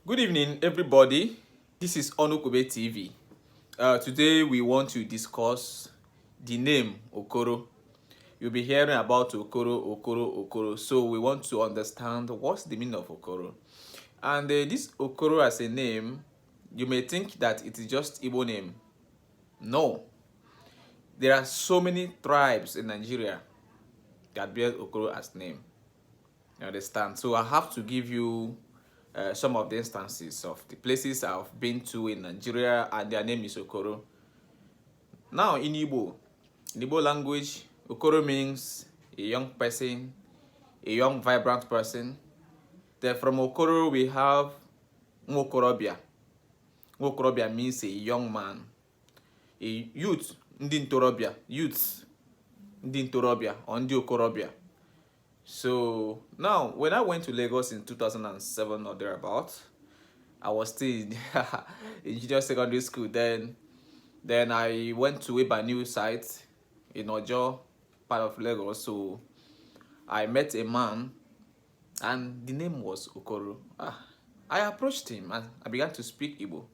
Good evening, everybody. This is Onukube TV. Today we want to discuss the name Okoro. You'll be hearing about Okoro. So we want to understand what's the meaning of Okoro. And this Okoro as a name, you may think that it is just Igbo name. No. There are so many tribes in Nigeria that bear Okoro as name. You understand? So I have to give you some of the instances of the places I've been to in Nigeria, and their name is Okoro. Now, in Igbo language, Okoro means a young person, a young, vibrant person. Then from Okoro, we have Nwokorobia. Nwokorobia means a young man, a youth, ndị ntorobịa, youths, ndị ntorobịa, or ndị okorobịa. So now, when I went to Lagos in 2007 or thereabout, I was still in junior secondary school. Then I went to a new site in Ojo, part of Lagos. So I met a man, and the name was Okoro. I approached him and I began to speak Igbo.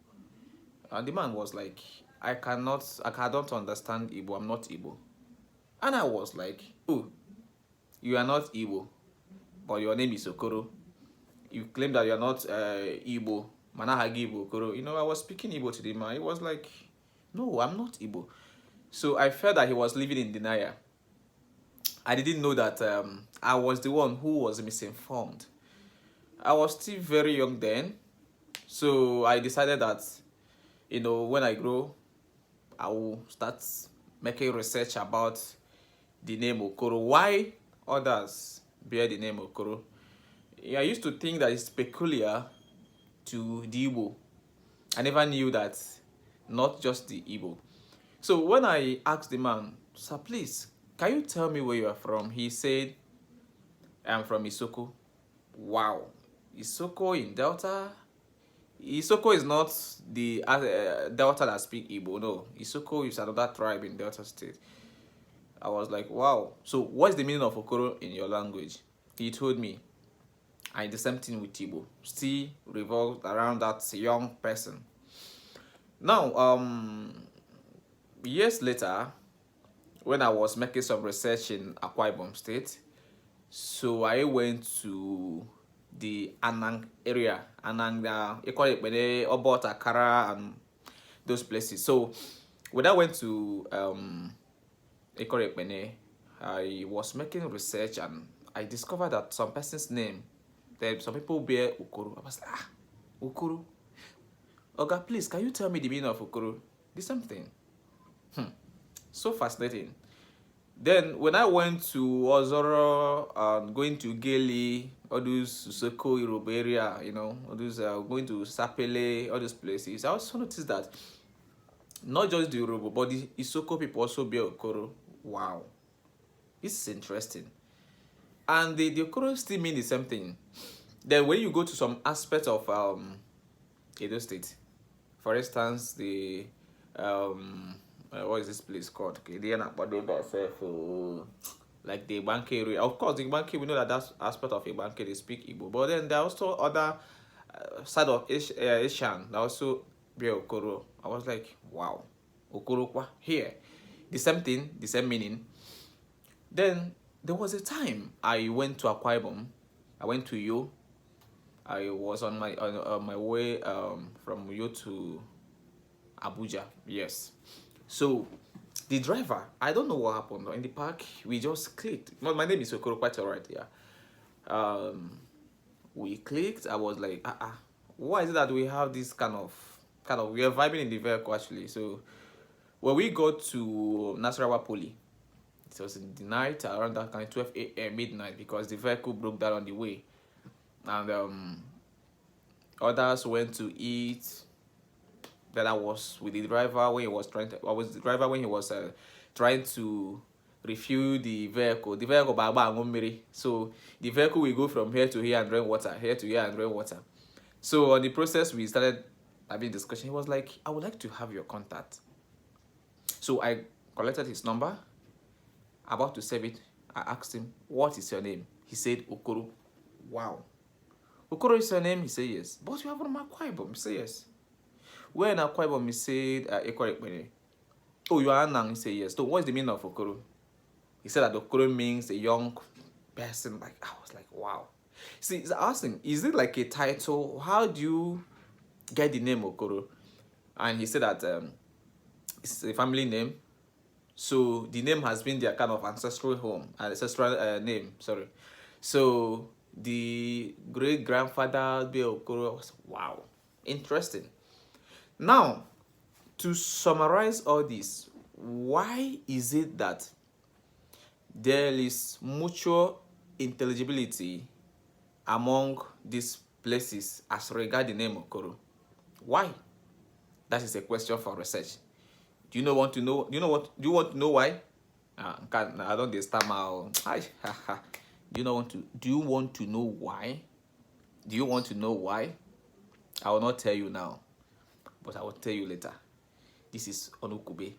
And the man was like, I don't understand Igbo. I'm not Igbo. And I was like, oh, you are not Igbo, but your name is Okoro. You claim that you are not Igbo. Manahagi Igbo, Okoro. I was speaking Igbo to the man. He was like, no, I'm not Igbo. So I felt that he was living in denial. I didn't know that I was the one who was misinformed. I was still very young then. So I decided that, when I grow, I will start making research about the name Okoro. Why others bear the name Okoro? I used to think that it's peculiar to the Igbo. I never knew that not just the Igbo. So when I asked the man, sir, please, can you tell me where you are from? He said, I'm from Isoko. Wow. Isoko in Delta? Isoko is not the Delta that speak Igbo. No. Isoko is another tribe in Delta State. I was like, wow. So what's the meaning of Okoro in your language? He told me, and the same thing with Igbo. Still revolved around that young person. Now, years later, when I was making some research in Akwa Ibom State, so I went to the Anang area. Anang, Ekwarekpene, Obot, Akara, and those places. So when I went to Ekwarekpene, I was making research and I discovered that some person's name, some people bear Okoro. I was like, Okoro. Oga, please, can you tell me the meaning of Okoro? The same thing. So fascinating. Then when I went to Ozoro and going to Geli, all those Usoko, Yoruba area, all those going to Sapele, all those places, I also noticed that not just the Yoruba, but the Isoko people also bear Okoro. Wow. This is interesting. And the Okoro still mean the same thing. Then when you go to some aspect of Edo State, for instance, the what is this place called? Okay, like the Banke area. Of course, the Banke, we know that that's aspect of a Banke, they speak Igbo. But then there are also other side of Asian that also bear Okoro. I was like, wow, Okoro kwa here. The same thing, the same meaning. Then there was a time I went to Akwa Ibom. I went to Uyo. I was on my way from Uyo to Abuja. Yes. So the driver, I don't know what happened in the park. We just clicked. Well, my name is Okoro, quite alright. Yeah. We clicked. I was like, why is it that we have this kind of we are vibing in the vehicle actually. So when we got to Nasarawa Poly, it was in the night around that kind of 12 a.m. midnight, because the vehicle broke down on the way, and others went to eat. That I was with the driver when he was trying to refuel the vehicle. The vehicle so the vehicle will go from here to here and drain water, here to here and drain water. So on the process, we started having discussion. He was like, I would like to have your contact. So I collected his number. About to save it, I asked him, what is your name? He said, Okoro. Wow. Okoro is your name? He said, yes. But you are from Akwa Ibom? He said, yes. Where in Akwa Ibom? He said, Ekore. Oh, you are Anang? He said, yes. So what's the meaning of Okoro? He said that Okoro means a young person. Like, I was like, wow. See, I asked him, is it like a title? How do you get the name Okoro? And he said that it's a family name. So the name has been their kind of ancestral home, ancestral name, sorry. So the great grandfather Bill Okoro was, wow, interesting. Now, to summarize all this, why is it that there is mutual intelligibility among these places as regard the name Okoro? Why? That is a question for research. Do you want to know? Do you want to know why? I don't stammer. Do you want to know why? Do you want to know why? I will not tell you now, but I will tell you later. This is Onukube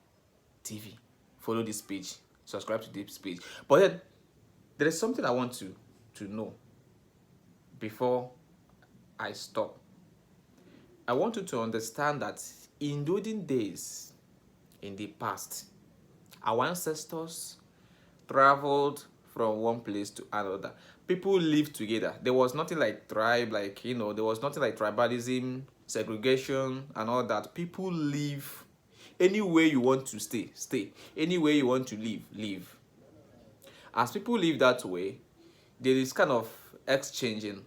TV. Follow this page. Subscribe to this page. But then there is something I want to know before I stop. I want you to understand that in olden days, in the past, our ancestors traveled from one place to another. People lived together. There was nothing like tribe, there was nothing like tribalism, segregation, and all that. People live anywhere you want to stay. Anywhere you want to live. As people live that way, there is kind of exchanging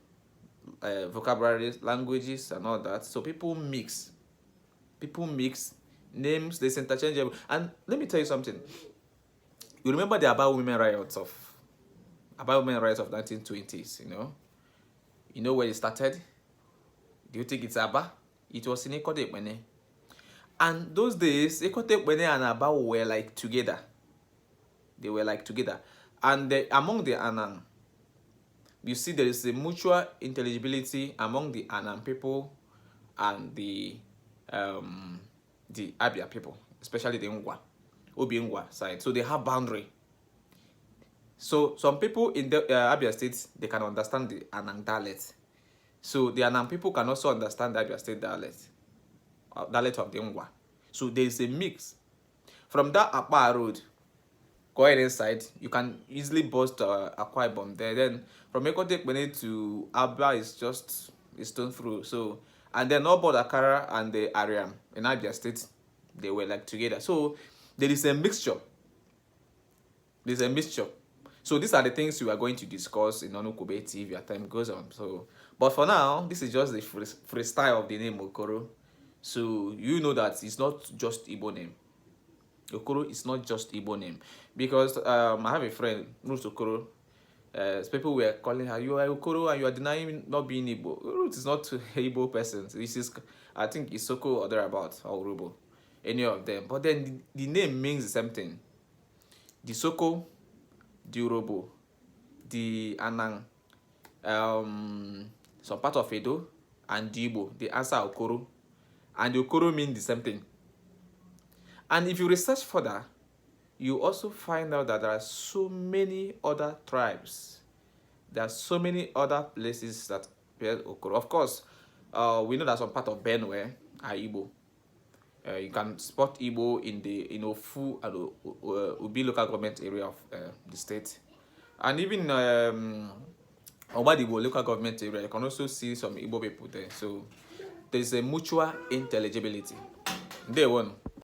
vocabularies, languages, and all that. So people mix. Names, they interchangeable. And let me tell you something. You remember the about women rights of 1920s, You know where it started? Do you think it's Aba? It was in Ekotekpene. And those days, Ekotekpene and Aba were like together. They were like together. And among the Anang, you see there is a mutual intelligibility among the Anang people and the Abia people, especially the Ngwa, Obi Ngwa side. So they have boundary. So some people in the Abia State, they can understand the Anang dialect. So the Anang people can also understand the Abia State dialect of the Ngwa. So there is a mix. From that Akpa road, going inside, you can easily bust Akwa Ibom there. Then from Ekotekpene to Abia is just a stone through. So, and then about Akara and the Ariam in Abia State, they were like together. So there is a mixture. There's a mixture. So these are the things we are going to discuss in Onukube TV as time goes on. So, but for now, this is just the freestyle of the name Okoro. So you know that it's not just Igbo name. Okoro is not just Igbo name, because I have a friend, Ruth Okoro. People were calling her, you are Okoro and you are denying not being Igbo. Ruth is not an Igbo person. This is, I think, Isoko or thereabouts, or Urubo, any of them. But then the name means the same thing. The Soko, the Urobo, the Anang, some part of Edo, and the Igbo, they answer Okoro. And the Okoro mean the same thing. And if you research further, you also find out that there are so many other tribes. There are so many other places that bear Okoro. Of course, we know that some part of Benue are Igbo. You can spot Igbo in the Ofu and Ubi local government area of the state. And even Obadibo local government area, you can also see some Igbo people there. So there is a mutual intelligibility. Day one.